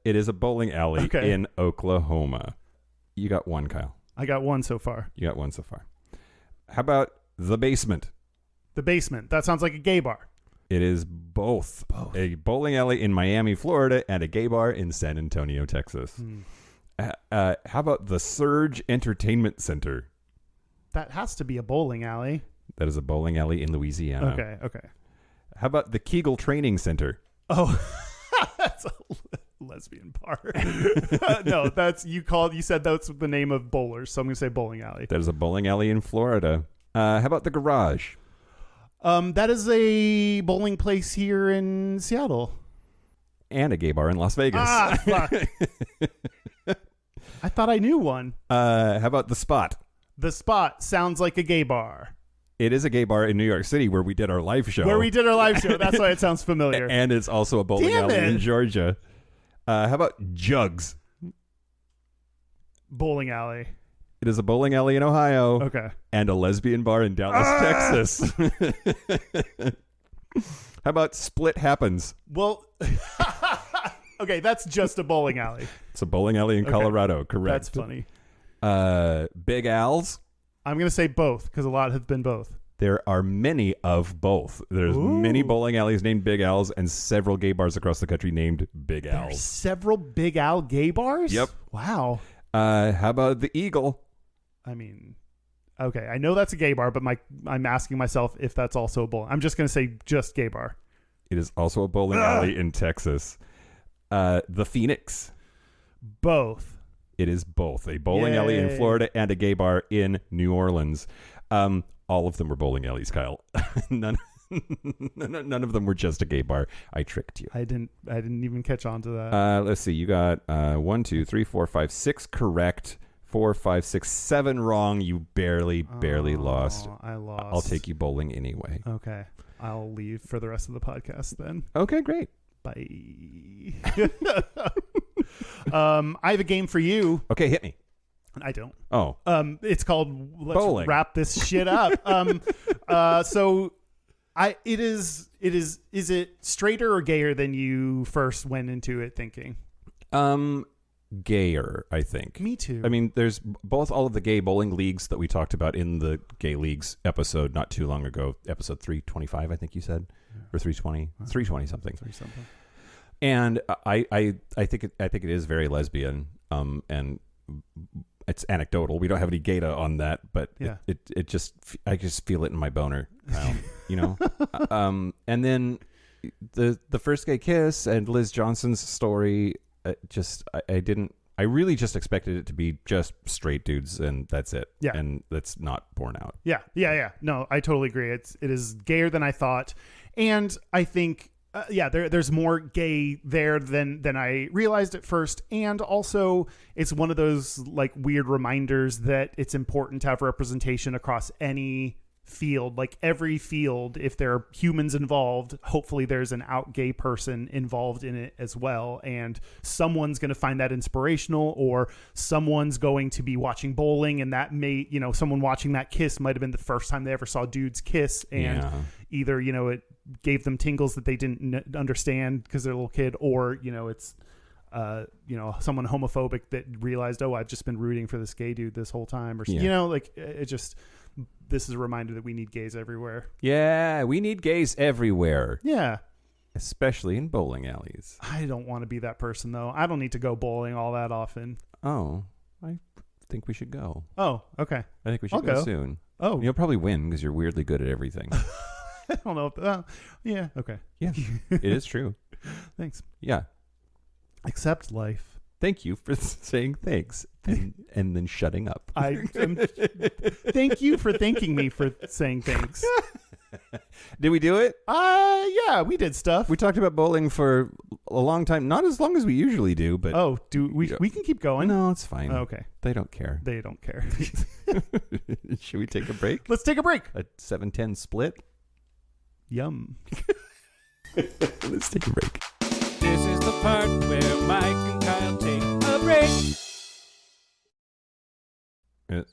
It is a bowling alley in Oklahoma. You got one, Kyle. I got one so far. You got one so far. How about the basement? The basement. That sounds like a gay bar. It is both. A bowling alley in Miami, Florida, and a gay bar in San Antonio, Texas. How about the Surge Entertainment Center? That has to be a bowling alley. That is a bowling alley in Louisiana. Okay. How about the Kegel Training Center? Oh, that's a lesbian bar. No, you said that's the name of bowlers, so I'm going to say bowling alley. That is a bowling alley in Florida. How about the Garage? That is a bowling place here in Seattle. and a gay bar in Las Vegas. Ah, fuck. I thought I knew one. How about The Spot? The Spot sounds like a gay bar. It is a gay bar in New York City where we did our live show. That's why it sounds familiar. And it's also a bowling alley in Georgia. How about Jugs? Bowling alley. It is a bowling alley in Ohio. Okay. And a lesbian bar in Dallas, Texas. How about Split Happens? Well, okay, that's just a bowling alley. It's a bowling alley in Colorado, correct. That's funny. Big Al's? I'm going to say both because a lot have been both. There are many of both. There's many bowling alleys named Big Al's and several gay bars across the country named Big Al's. There's several Big Al gay bars? Yep. Wow. How about the Eagle? I mean, okay, I know that's a gay bar, but I'm asking myself if that's also a bowling. I'm just going to say just gay bar. It is also a bowling alley in Texas. The Phoenix. Both. It is both a bowling alley in Florida and a gay bar in New Orleans. All of them were bowling alleys, Kyle. None of them were just a gay bar. I tricked you. I didn't even catch on to that. Let's see. You got 1, 2, 3, 4, 5, 6 correct. 4, 5, 6, 7 wrong. You barely lost. I lost. I'll take you bowling anyway. Okay. I'll leave for the rest of the podcast then. Okay, great. Bye. I have a game for you. Okay, hit me. I don't. Oh. It's called Let's Bowling. Wrap This Shit Up. Is it straighter or gayer than you first went into it thinking? Gayer, I think. Me too. I mean, there's both all of the gay bowling leagues that we talked about in the gay leagues episode not too long ago, episode 325, I think you said, or 320, 320 something. 3 something. And I think it is very lesbian, and it's anecdotal. We don't have any data on that, but it just I just feel it in my boner, Kyle, you know. And then the first gay kiss and Liz Johnson's story. I really just expected it to be just straight dudes and that's it. Yeah. And that's not borne out. Yeah. No, I totally agree. It is gayer than I thought. And I think, there's more gay there than I realized at first. And also it's one of those like weird reminders that it's important to have representation across any field. Like every field, if there are humans involved, hopefully there's an out gay person involved in it as well, and someone's going to find that inspirational, or someone's going to be watching bowling and that may, someone watching that kiss might have been the first time they ever saw dudes kiss, and either it gave them tingles that they didn't understand because they're a little kid, or it's someone homophobic that realized, I've just been rooting for this gay dude this whole time, or it just, this is a reminder that we need gays everywhere. Yeah, we need gays everywhere. Yeah. Especially in bowling alleys. I don't want to be that person, though. I don't need to go bowling all that often. Oh, I think we should go. Oh, okay. I think we should go soon. Oh. You'll probably win because you're weirdly good at everything. I don't know. Yeah, okay. Yeah, it is true. Thanks. Yeah. Accept life. Thank you for saying thanks and then shutting up. Thank you for thanking me for saying thanks. Did we do it? Yeah, we did stuff. We talked about bowling for a long time. Not as long as we usually do, but we can keep going? No, it's fine. Okay. They don't care. They don't care. Should we take a break? Let's take a break. A 7-10 split? Yum. Let's take a break. This is the part where Mike and Kyle take a break.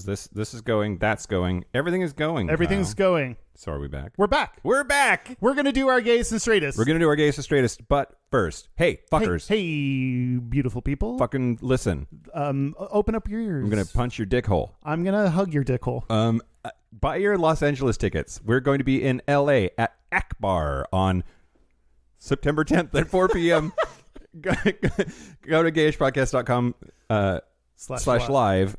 This is going, that's going, everything is going. Everything's Kyle. going. So are we back? We're back. We're back. We're going to do our Gayest and Straightest. We're going to do our Gayest and Straightest, but first, hey, fuckers. Hey, beautiful people. Fucking listen. Open up your ears. I'm going to punch your dick hole. I'm going to hug your dick hole. Buy your Los Angeles tickets. We're going to be in LA at Akbar on September 10th at 4 p.m. Go to gayishpodcast.com /live.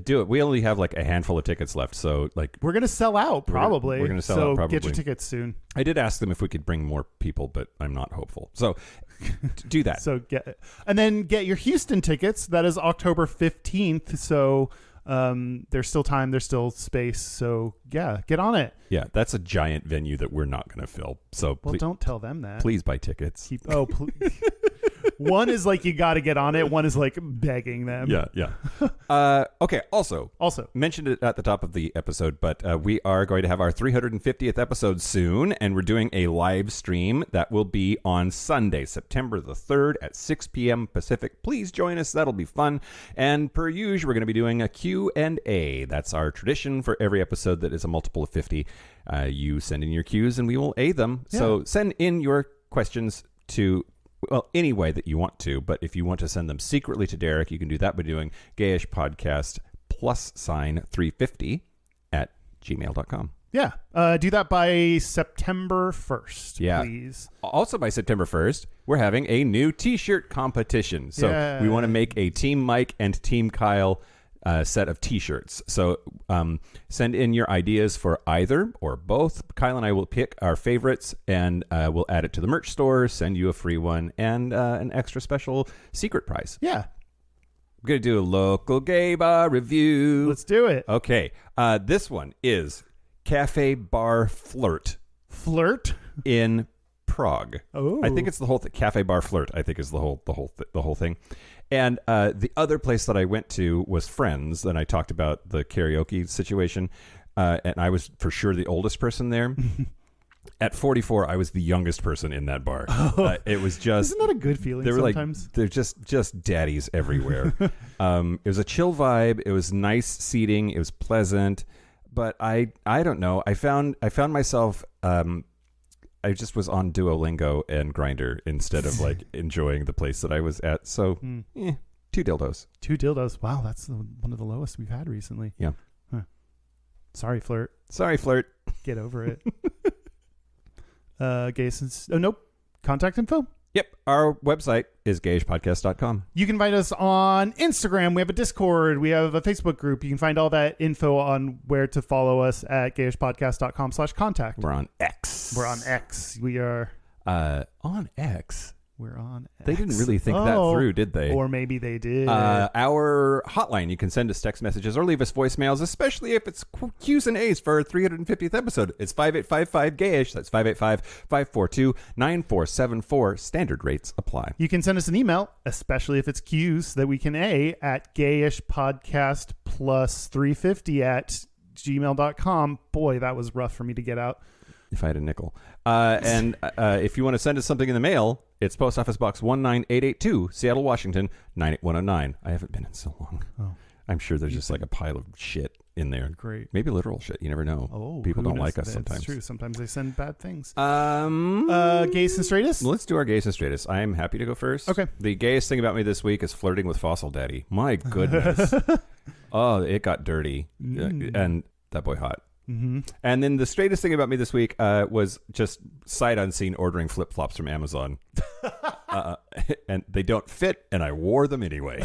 Do it. We only have like a handful of tickets left, so like we're gonna sell out probably. We're gonna sell out probably. Get your tickets soon. I did ask them if we could bring more people, but I'm not hopeful. So do that. Get your Houston tickets. That is October 15th. So There's still time. There's still space. So yeah, get on it. Yeah, that's a giant venue that we're not going to fill. So don't tell them that. Please buy tickets. One is like you got to get on it. One is like begging them. Yeah. Okay. Also, mentioned it at the top of the episode, but we are going to have our 350th episode soon, and we're doing a live stream that will be on Sunday, September the 3rd at 6 p.m. Pacific. Please join us. That'll be fun. And per usual, we're going to be doing a Q&A. That's our tradition for every episode that is a multiple of 50. You send in your Qs and we will A them. Yeah. So send in your questions to any way that you want to, but if you want to send them secretly to Derek, you can do that by doing Gayish Podcast +350 at gmail.com. Yeah. Do that by September 1st, please. Also by September 1st, we're having a new t-shirt competition. So we want to make a Team Mike and Team Kyle set of t-shirts. So send in your ideas for either or both. Kyle and I will pick our favorites, and we'll add it to the merch store, send you a free one, and an extra special secret prize. Yeah. We're going to do a local gay bar review. Let's do it. Okay. This one is Cafe Bar Flirt. Flirt? In Prague. Oh. I think it's the whole thing. Cafe Bar Flirt, I think, is the whole thing. And the other place that I went to was Friends, and I talked about the karaoke situation, and I was for sure the oldest person there. At 44, I was the youngest person in that bar. It was just... Isn't that a good feeling sometimes? They're just daddies everywhere. It was a chill vibe. It was nice seating. It was pleasant. But I don't know. I found myself... I just was on Duolingo and Grindr instead of like enjoying the place that I was at. So, 2 dildos. 2 dildos. Wow, that's one of the lowest we've had recently. Yeah. Huh. Sorry, Flirt. Get over it. Gayest. Oh, nope. Contact info. Yep. Our website is gayishpodcast.com. You can find us on Instagram. We have a Discord. We have a Facebook group. You can find all that info on where to follow us at gayishpodcast.com/contact. We're on X. We are on X. We're on X. They didn't really think that through, did they? Or maybe they did. Our hotline, you can send us text messages or leave us voicemails, especially if it's Q's and A's for our 350th episode. It's 5855-GAYISH. That's 585-542-9474. Standard rates apply. You can send us an email, especially if it's Q's, so that we can A, at gayishpodcast +350 at gmail.com. Boy, that was rough for me to get out. If I had a nickel. And if you want to send us something in the mail, it's Post Office Box 19882, Seattle, Washington, 98109. I haven't been in so long. Oh. I'm sure there's just like a pile of shit in there. Great. Maybe literal shit. You never know. Oh, people don't like us sometimes. That's true. Sometimes they send bad things. Gayest and Straightest? Let's do our Gayest and Straightest. I am happy to go first. Okay. The gayest thing about me this week is flirting with Fossil Daddy. My goodness. Oh, it got dirty. And that boy hot. Mm-hmm. And then the straightest thing about me this week was just sight unseen ordering flip-flops from Amazon. And they don't fit, and I wore them anyway.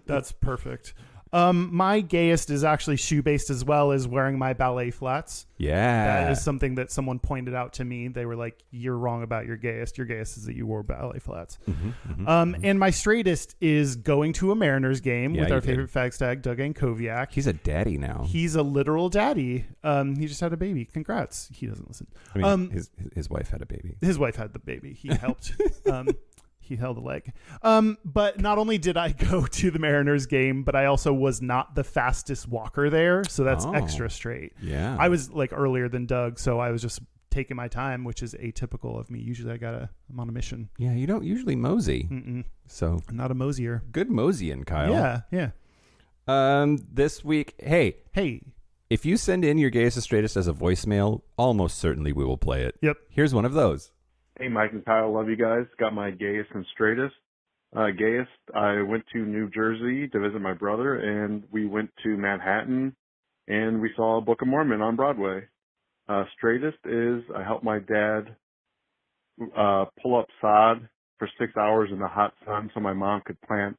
That's perfect. My gayest is actually shoe-based as well as wearing my ballet flats. Yeah. That is something that someone pointed out to me. They were like, you're wrong about your gayest. Your gayest is that you wore ballet flats. And my straightest is going to a Mariners game with our favorite fag stag, Doug Ankoviak. He's a daddy now. He's a literal daddy. He just had a baby. Congrats. He doesn't listen. I mean, his wife had a baby. His wife had the baby. He helped. He held a leg. But not only did I go to the Mariners game, but I also was not the fastest walker there. So that's extra straight. Yeah. I was like earlier than Doug, so I was just taking my time, which is atypical of me. Usually I'm on a mission. Yeah, you don't usually mosey. Mm-mm. So I'm not a mosier. Good moseying, Kyle. Yeah. This week, hey. If you send in your Gayest and Straightest as a voicemail, almost certainly we will play it. Yep. Here's one of those. Hey, Mike and Kyle, love you guys. Got my Gayest and Straightest. Gayest, I went to New Jersey to visit my brother, and we went to Manhattan, and we saw Book of Mormon on Broadway. Straightest is I helped my dad pull up sod for 6 hours in the hot sun so my mom could plant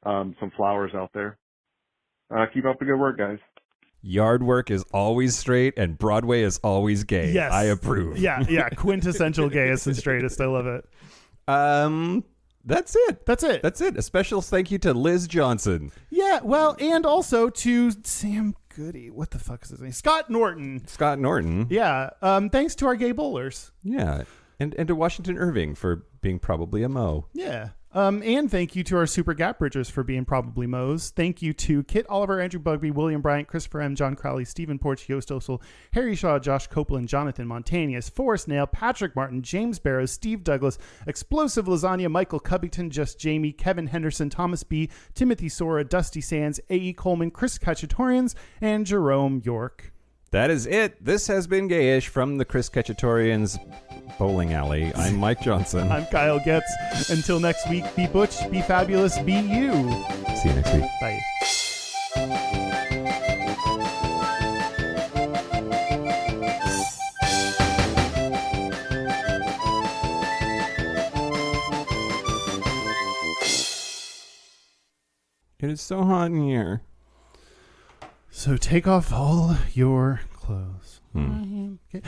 some flowers out there. Keep up the good work, guys. Yard work is always straight and Broadway is always gay. Yes. I approve. Yeah. Quintessential Gayest and Straightest. I love it. That's it. That's it. That's it. A special thank you to Liz Johnson. Yeah, well, and also to Sam Goody. What the fuck is his name? Scott Norton. Scott Norton. Yeah. Thanks to our gay bowlers. Yeah. And to Washington Irving for being probably a Mo. Yeah. And thank you to our super gap bridgers for being probably Mo's. Thank you to Kit Oliver, Andrew Bugby, William Bryant, Christopher M., John Crowley, Stephen Porch, Yost Osel, Harry Shaw, Josh Copeland, Jonathan Montanius, Forrest Nail, Patrick Martin, James Barrows, Steve Douglas, Explosive Lasagna, Michael Covington, Just Jamie, Kevin Henderson, Thomas B., Timothy Sora, Dusty Sands, A.E. Coleman, Chris Kachatorians, and Jerome York. That is it. This has been Gayish from the Chris Kachatorians Bowling Alley. I'm Mike Johnson. I'm Kyle Getz. Until next week, be butch, be fabulous, be you. See you next week. Bye. It is so hot in here. So take off all your clothes. Okay.